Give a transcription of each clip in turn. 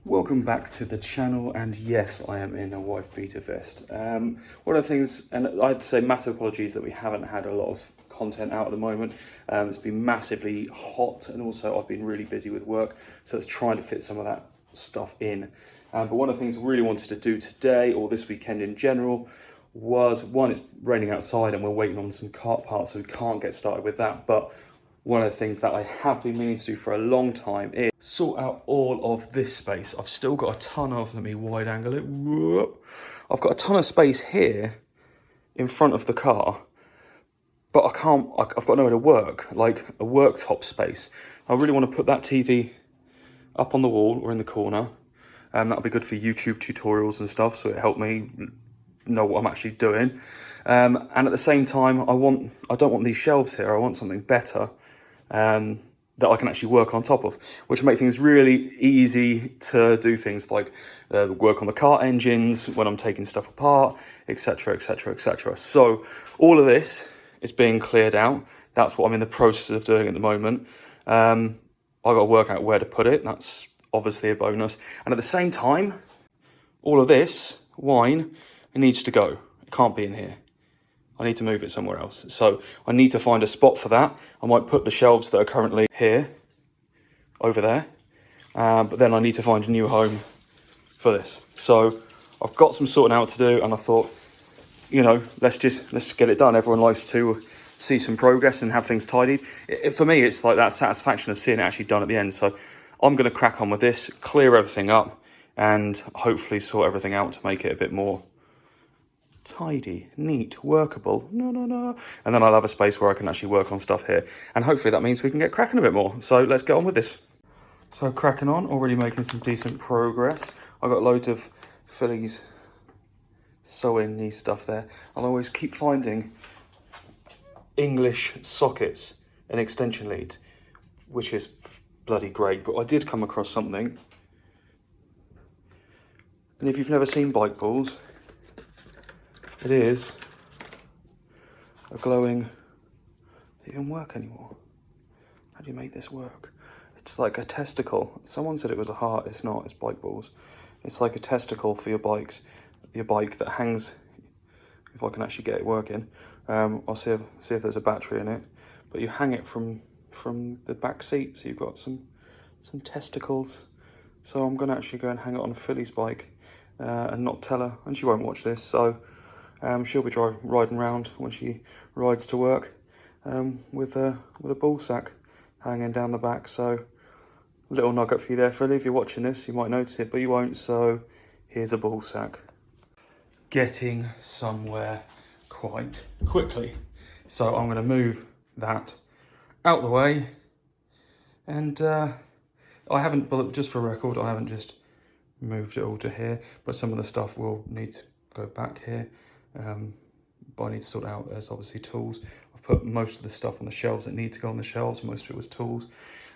Welcome back to the channel, and yes, I am in a wife beater vest. One of the things, and I'd say massive apologies that we haven't had a lot of content out at the moment. It's been massively hot, and also I've been really busy with work, so it's trying to fit some of that stuff in. But one of the things I really wanted to do today, or this weekend in general, was one, it's raining outside and we're waiting on some kart parts, so we can't get started with that. But one of the things that I have been meaning to do for a long time is sort out all of this space. I've still got a ton of, let me wide angle it. Whoop. I've got a ton of space here in front of the car, but I've got nowhere to work, like a worktop space. I really want to put that TV up on the wall or in the corner. That'll be good for YouTube tutorials and stuff, so it helped me know what I'm actually doing. And at the same time, I don't want these shelves here. I want something better that I can actually work on top of, which will make things really easy to do things like work on the kart engines when I'm taking stuff apart, etc, etc, etc. So all of this is being cleared out. That's what I'm in the process of doing at the moment. I've got to work out where to put it. That's obviously a bonus. And at the same time, all of this wine, it needs to go. It can't be in here. I need to move it somewhere else. So I need to find a spot for that. I might put the shelves that are currently here, over there. But then I need to find a new home for this. So I've got some sorting out to do, and I thought, you know, let's get it done. Everyone likes to see some progress and have things tidied. For me, it's like that satisfaction of seeing it actually done at the end. So I'm going to crack on with this, clear everything up, and hopefully sort everything out to make it a bit more tidy, neat, workable. And then I'll have a space where I can actually work on stuff here. And hopefully that means we can get cracking a bit more. So let's get on with this. So cracking on, already making some decent progress. I've got loads of fillies sewing these stuff there. I'll always keep finding English sockets and extension leads, which is bloody great. But I did come across something. And if you've never seen bike balls, it is a glowing, it doesn't work anymore. How do you make this work? It's like a testicle. Someone said it was a heart. It's not, it's bike balls. It's like a testicle for your bike that hangs, if I can actually get it working. I'll see if there's a battery in it. But you hang it from the back seat, so you've got some testicles. So I'm gonna actually go and hang it on Philly's bike and not tell her, and she won't watch this, so she'll be riding around when she rides to work with a ball sack hanging down the back. So a little nugget for you there, Philly. If you're watching this, you might notice it, but you won't. So here's a ball sack. Getting somewhere quite quickly. So I'm going to move that out the way. And I haven't, but just for record, I haven't just moved it all to here, but some of the stuff will need to go back here. But I need to sort out, there's obviously tools. I've put most of the stuff on the shelves that need to go on the shelves. Most of it was tools.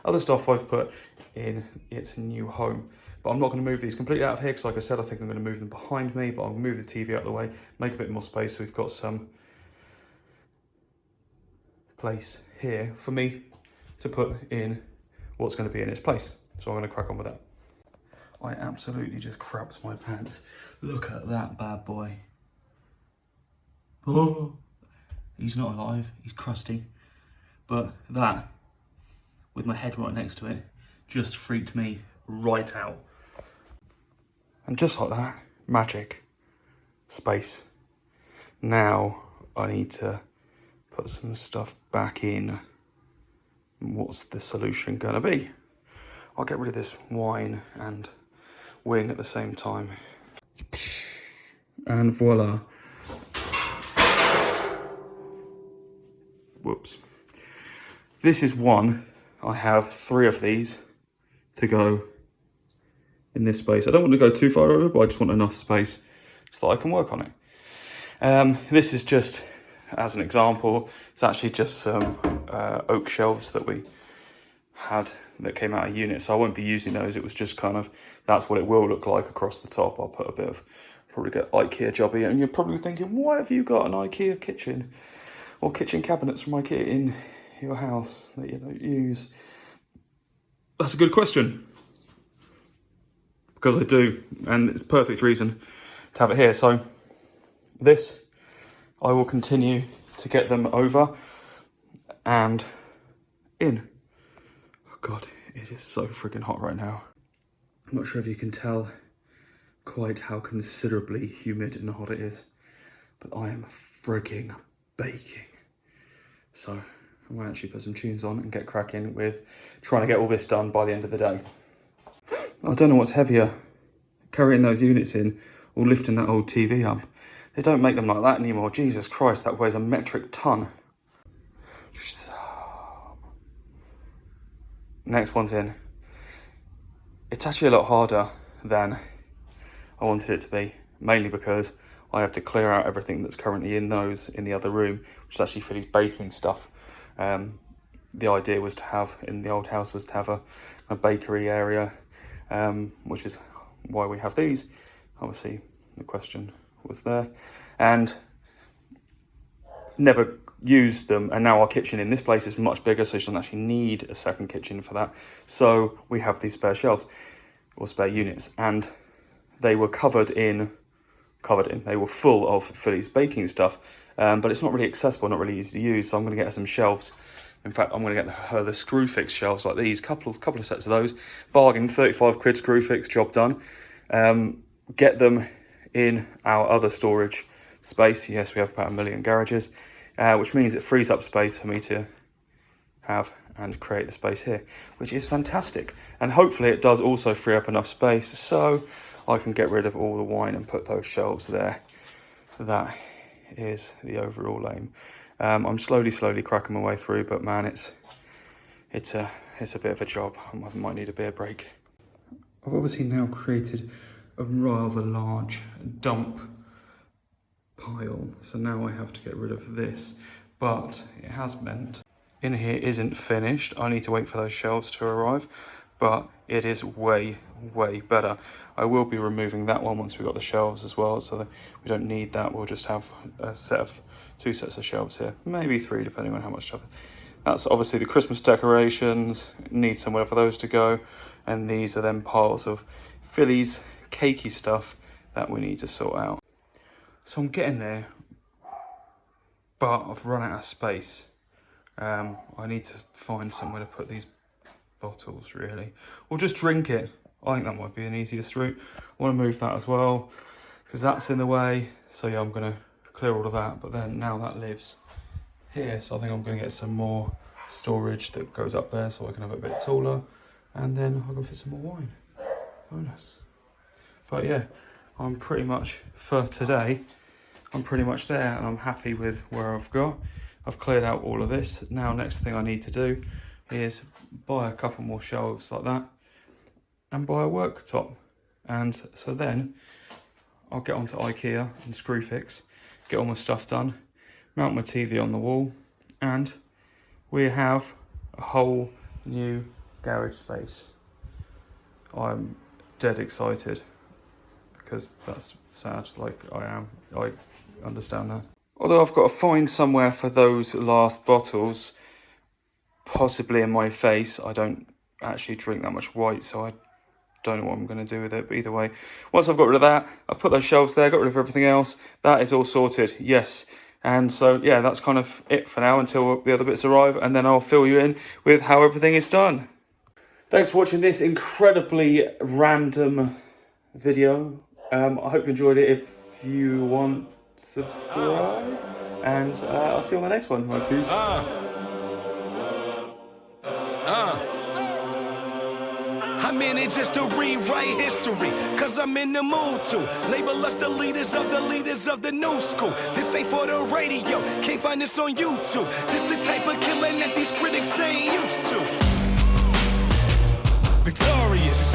Other stuff I've put in its new home. But I'm not going to move these completely out of here, because like I said, I think I'm going to move them behind me, but I'll move the TV out of the way, make a bit more space, so we've got some place here for me to put in what's going to be in its place. So I'm going to crack on with that. I absolutely just crapped my pants. Look at that bad boy. Oh, he's not alive, he's crusty. But that, with my head right next to it, just freaked me right out. And just like that, magic, space. Now I need to put some stuff back in. What's the solution gonna be? I'll get rid of this wine and wing at the same time. And voila. Whoops. This is one. I have 3 of these to go in this space. I don't want to go too far over, but I just want enough space so that I can work on it. This is just, as an example, it's actually just some oak shelves that we had that came out of unit. So I won't be using those. It was just kind of, that's what it will look like across the top. I'll put a bit of, probably get IKEA jobby. And you're probably thinking, why have you got an IKEA kitchen or kitchen cabinets from IKEA in your house that you don't use? That's a good question. because I do, and it's a perfect reason to have it here. So this, I will continue to get them over and in. Oh God, it is so freaking hot right now. I'm not sure if you can tell quite how considerably humid and hot it is, but I am freaking baking. So I might actually put some tunes on and get cracking with trying to get all this done by the end of the day. I don't know what's heavier, carrying those units in or lifting that old TV up. They don't make them like that anymore. Jesus Christ, that weighs a metric ton. Next one's in. It's actually a lot harder than I wanted it to be, mainly because I have to clear out everything that's currently in the other room, which is actually Philly's baking stuff. The idea was to have, in the old house, was to have a bakery area, which is why we have these. Obviously, the question was there. And never used them, and now our kitchen in this place is much bigger, so she doesn't actually need a second kitchen for that. So we have these spare shelves, or spare units, and they were they were full of Philly's baking stuff, but it's not really accessible, not really easy to use, so I'm going to get her some shelves. In fact, I'm going to get her the screw fix shelves like these, couple of sets of those, bargain, 35 quid screw fix, job done. Get them in our other storage space. Yes, we have about 1 million garages, which means it frees up space for me to have and create the space here, which is fantastic. And hopefully it does also free up enough space so I can get rid of all the wine and put those shelves there. That is the overall aim. I'm slowly cracking my way through, but man, it's a bit of a job. I might need a beer break. I've obviously now created a rather large dump pile, so now I have to get rid of this, but it has meant in here isn't finished. I need to wait for those shelves to arrive, but it is way better. I will be removing that one once we've got the shelves as well, so that we don't need that. We'll just have a set of 2 sets of shelves here, maybe 3 depending on how much stuff. That's obviously the Christmas decorations, need somewhere for those to go, and these are then piles of Philly's cakey stuff that we need to sort out. So I'm getting there, but I've run out of space. I need to find somewhere to put these bottles, really, or just drink it. I think that might be an easiest route. I want to move that as well because that's in the way. So yeah, I'm going to clear all of that, but then now that lives here, so I think I'm going to get some more storage that goes up there so I can have it a bit taller, and then I can fit some more wine. Bonus. But yeah, I'm pretty much, for today, I'm pretty much there, and I'm happy with where I've got. I've cleared out all of this. Now next thing I need to do is buy a couple more shelves like that and buy a worktop. And so then I'll get onto IKEA and Screwfix, get all my stuff done, mount my TV on the wall, and we have a whole new garage space. I'm dead excited because that's sad, like I am. I understand that. Although I've got to find somewhere for those last bottles, possibly in my face. I don't actually drink that much white, so I don't know what I'm going to do with it. But either way, once I've got rid of that, I've put those shelves there, got rid of everything else. That is all sorted, yes. And so, yeah, that's kind of it for now until the other bits arrive, and then I'll fill you in with how everything is done. Thanks for watching this incredibly random video. I hope you enjoyed it. If you want, subscribe, and I'll see you on the next one. Right, peace. I'm in it just to rewrite history, cause I'm in the mood to label us the leaders of the new school. This ain't for the radio, can't find this on YouTube. This the type of killing that these critics ain't used to. Victorious.